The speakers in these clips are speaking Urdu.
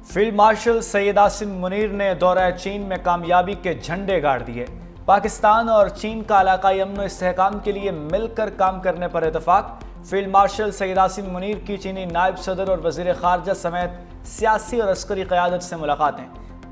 فیلڈ مارشل سید عاصم منیر نے دورہ چین میں کامیابی کے جھنڈے گاڑ دیے۔ پاکستان اور چین کا علاقائی امن و استحکام کے لیے مل کر کام کرنے پر اتفاق۔ فیلڈ مارشل سید عاصم منیر کی چینی نائب صدر اور وزیر خارجہ سمیت سیاسی اور عسکری قیادت سے ملاقاتیں۔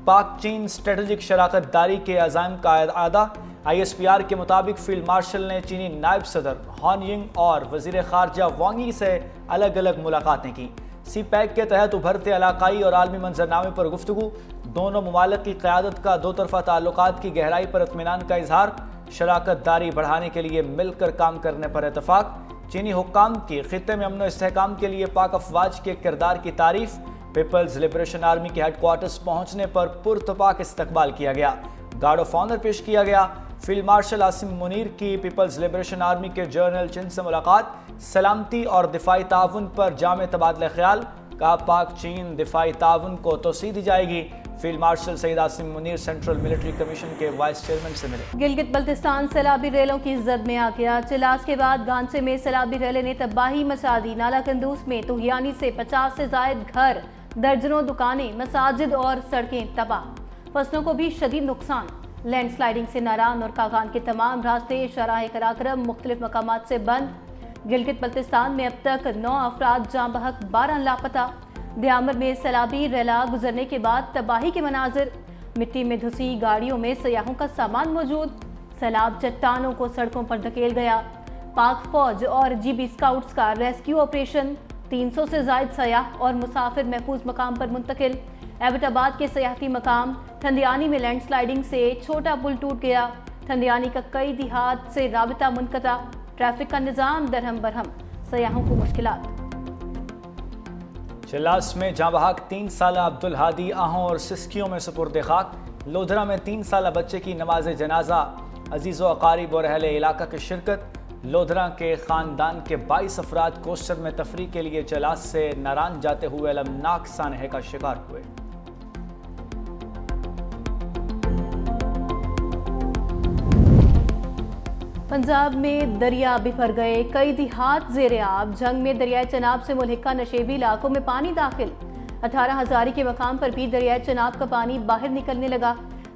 پاک چین اسٹریٹجک شراکت داری کے عزائم کا اعادہ۔ ISPR کے مطابق فیلڈ مارشل نے چینی نائب صدر ہان ینگ اور وزیر خارجہ وانگ یی سے الگ الگ ملاقاتیں کی۔ سی پیک کے تحت ابھرتے علاقائی اور عالمی منظرنامے پر گفتگو۔ دونوں ممالک کی قیادت کا دو طرفہ تعلقات کی گہرائی پر اطمینان کا اظہار۔ شراکت داری بڑھانے کے لیے مل کر کام کرنے پر اتفاق۔ چینی حکام کی خطے میں امن و استحکام کے لیے پاک افواج کے کردار کی تعریف۔ پیپلز لبریشن آرمی کے ہیڈ کوارٹرز پہنچنے پر پرتپاک استقبال کیا گیا۔ گارڈ آف آنر پیش کیا گیا۔ فیلڈ مارشل عاصم منیر کی پیپلز لبریشن آرمی کے جنرل چن سے ملاقات۔ سلامتی اور دفاعی تعاون پر جامع تبادلہ خیال۔ کہا پاک چین دفاعی تعاون کو توسیع دی جائے گی۔ Field marshal Syed Asim Munir central military commission کے وائس چیئرمین سے ملے۔ گلگت بلتستان سیلابی ریلوں کی زد میں آ گیا۔ چلاس کے بعد گانچے میں سیلابی ریلیں نے تباہی مچا دی۔ نالا کندوز میں توہیانی سے 50 سے زائد گھر، درجنوں دکانیں، مساجد اور سڑکیں تباہ۔ فصلوں کو بھی شدید نقصان۔ لینڈ سلائیڈنگ سے ناران اور کاغان کے تمام راستے شاہراہ قراقرم مختلف مقامات سے بند۔ گلگت بلتستان میں اب تک 9 افراد جاں بحق، 12 لاپتہ۔ دیامر میں سیلابی ریلا گزرنے کے بعد تباہی کے مناظر۔ مٹی میں دھسی گاڑیوں میں سیاحوں کا سامان موجود۔ سیلاب چٹانوں کو سڑکوں پر دھکیل گیا۔ پاک فوج اور GB اسکاؤٹس کا ریسکیو آپریشن۔ 300 سے زائد سیاح اور مسافر محفوظ مقام پر منتقل۔ ایبٹ آباد کے سیاحتی مقام ٹھندیانی میں لینڈ سلائیڈنگ سے چھوٹا پل ٹوٹ گیا۔ ٹھندیانی کا کئی دیہات سے رابطہ منقطع۔ ٹریفک کا نظام درہم برہم، سیاحوں کو مشکلات۔ چلاس میں جاں بحق 3 سالہ عبدالہادی آہوں اور سسکیوں میں سپرد خاک۔ لودھرا میں 3 سالہ بچے کی نماز جنازہ۔ عزیز و اقارب اور اہل علاقہ کی شرکت۔ لودھرا کے خاندان کے 22 افراد کوسٹر میں تفریح کے لیے چلاس سے ناران جاتے ہوئے المناک سانحے کا شکار ہوئے۔ پنجاب میں دریا بفر گئے، کئی دیہات زیر آب۔ جنگ میں دریائے چناب سے ملحقہ نشیبی علاقوں میں پانی داخل۔ 18 ہزاری کے مقام پر بھی دریائے چناب کا پانی باہر نکلنے لگا۔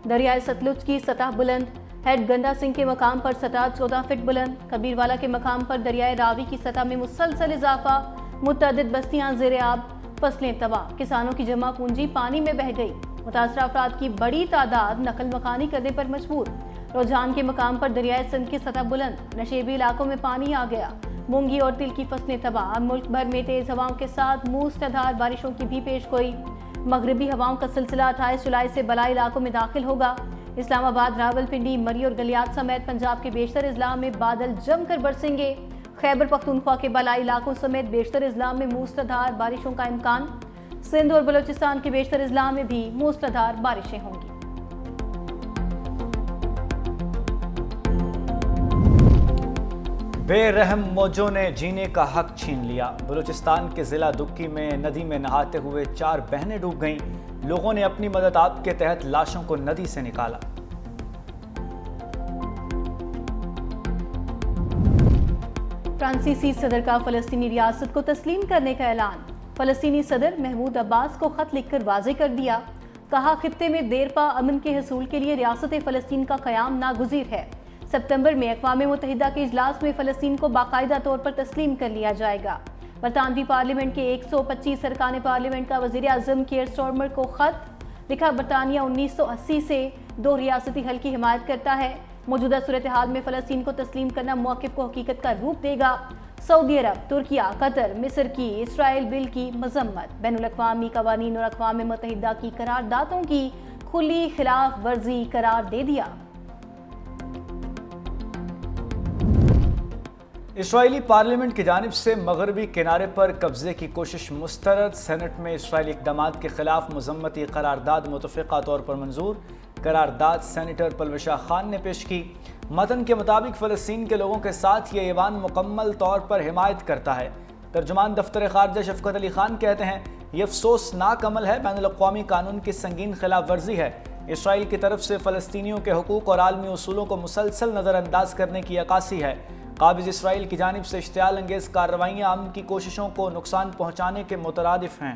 دریائے ستلج کی سطح بلند۔ ہیڈ گنڈا سنگھ کے مقام پر سطح 14 فٹ بلند۔ کبیروالا کے مقام پر دریائے راوی کی سطح میں مسلسل اضافہ۔ متعدد بستیاں زیر آب، فصلیں تباہ، کسانوں کی جمع پونجی پانی میں بہہ گئی۔ متاثرہ افراد کی بڑی تعداد نقل مکانی کرنے پر مجبور۔ روجان کے مقام پر دریائے سندھ کی سطح بلند، نشیبی علاقوں میں پانی آ گیا۔ مونگی اور تل کی فصلیں تباہ۔ ملک بھر میں تیز ہواؤں کے ساتھ موسلادھار بارشوں کی بھی پیش گوئی۔ مغربی ہواؤں کا سلسلہ 28 جولائی سے بالائی علاقوں میں داخل ہوگا۔ اسلام آباد، راولپنڈی، مری اور گلیات سمیت پنجاب کے بیشتر اضلاع میں بادل جم کر برسیں گے۔ خیبر پختونخوا کے بالائی علاقوں سمیت بیشتر اضلاع میں موسلادھار بارشوں کا امکان۔ سندھ اور بلوچستان کے بیشتر اضلاع میں بھی موسلادھار بارشیں ہوں گی۔ بے رحم موجوں نے جینے کا حق چھین لیا۔ بلوچستان کے ضلع دکی میں ندی میں نہاتے ہوئے 4 بہنیں ڈوب گئیں۔ لوگوں نے اپنی مدد آپ کے تحت لاشوں کو ندی سے نکالا۔ فرانسیسی صدر کا فلسطینی ریاست کو تسلیم کرنے کا اعلان۔ فلسطینی صدر محمود عباس کو خط لکھ کر واضح کر دیا۔ کہا خطے میں دیرپا امن کے حصول کے لیے ریاست فلسطین کا قیام ناگزیر ہے۔ ستمبر میں اقوام متحدہ کے اجلاس میں فلسطین کو باقاعدہ طور پر تسلیم کر لیا جائے گا۔ برطانوی پارلیمنٹ کے 125 ارکان پارلیمنٹ کا وزیر اعظم کیئر سٹارمر کو خط لکھا۔ برطانیہ 1980 سے 2 ریاستی حل کی حمایت کرتا ہے۔ موجودہ صورتحال میں فلسطین کو تسلیم کرنا موقف کو حقیقت کا روپ دے گا۔ سعودی عرب، ترکیہ، قطر، مصر کی اسرائیل بل کی مذمت۔ بین الاقوامی قوانین اور اقوام متحدہ کی قراردادوں کی کھلی خلاف ورزی قرار دے دیا۔ اسرائیلی پارلیمنٹ کی جانب سے مغربی کنارے پر قبضے کی کوشش مسترد۔ سینٹ میں اسرائیلی اقدامات کے خلاف مذمتی قرارداد متفقہ طور پر منظور۔ قرارداد سینیٹر پلوشا خان نے پیش کی۔ متن کے مطابق فلسطین کے لوگوں کے ساتھ یہ ایوان مکمل طور پر حمایت کرتا ہے۔ ترجمان دفتر خارجہ شفقت علی خان کہتے ہیں، یہ افسوسناک عمل ہے، بین الاقوامی قانون کی سنگین خلاف ورزی ہے۔ اسرائیل کی طرف سے فلسطینیوں کے حقوق اور عالمی اصولوں کو مسلسل نظر انداز کرنے کی عکاسی ہے۔ قابض اسرائیل کی جانب سے اشتعال انگیز کارروائیاں امن کی کوششوں کو نقصان پہنچانے کے مترادف ہیں۔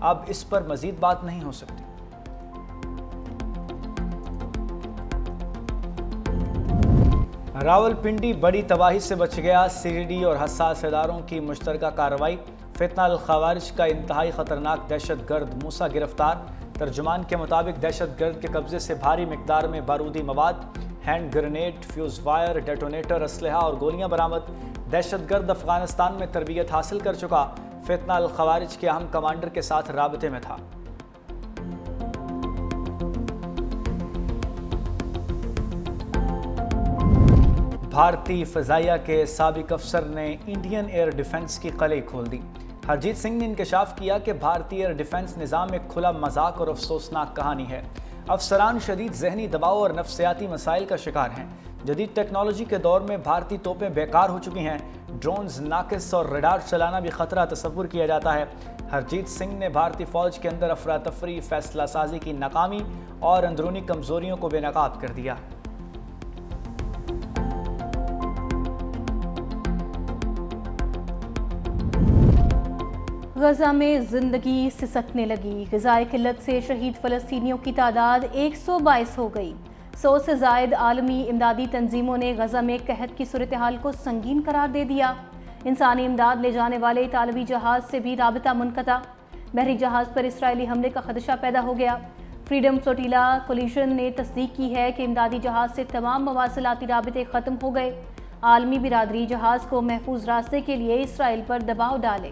اب اس پر مزید بات نہیں ہو سکتی۔ راولپنڈی بڑی تباہی سے بچ گیا، CID اور حساس اداروں کی مشترکہ کارروائی، فتنہ الخوارج کا انتہائی خطرناک دہشت گرد موسیٰ گرفتار، ترجمان کے مطابق دہشت گرد کے قبضے سے بھاری مقدار میں بارودی مواد، hand grenade, fuse wire, detonator, اسلحہ اور گولیاں برآمد۔ دہشت گرد افغانستان میں تربیت حاصل کر چکا، فتنہ الخوارج کے اہم کمانڈر کے ساتھ رابطے میں تھا۔ بھارتی فضائیہ کے سابق افسر نے انڈین ایئر ڈیفنس کی قلعے کھول دی۔ ہرجیت سنگھ نے انکشاف کیا کہ بھارتی ایئر ڈیفنس نظام ایک کھلا مذاق اور افسوسناک کہانی ہے۔ افسران شدید ذہنی دباؤ اور نفسیاتی مسائل کا شکار ہیں۔ جدید ٹیکنالوجی کے دور میں بھارتی توپیں بیکار ہو چکی ہیں، ڈرونز ناقص اور ریڈار چلانا بھی خطرہ تصور کیا جاتا ہے۔ ہرجیت سنگھ نے بھارتی فوج کے اندر افراتفری، فیصلہ سازی کی ناکامی اور اندرونی کمزوریوں کو بے نقاب کر دیا۔ غزہ میں زندگی سسکنے لگی، غذائی قلت سے شہید فلسطینیوں کی تعداد 122 ہو گئی۔ 100 سے زائد عالمی امدادی تنظیموں نے غزہ میں قحط کی صورتحال کو سنگین قرار دے دیا۔ انسانی امداد لے جانے والے اطالوی جہاز سے بھی رابطہ منقطع، بحری جہاز پر اسرائیلی حملے کا خدشہ پیدا ہو گیا۔ فریڈم فلوٹیلا کولیشن نے تصدیق کی ہے کہ امدادی جہاز سے تمام مواصلاتی رابطے ختم ہو گئے۔ عالمی برادری جہاز کو محفوظ راستے کے لیے اسرائیل پر دباؤ ڈالے۔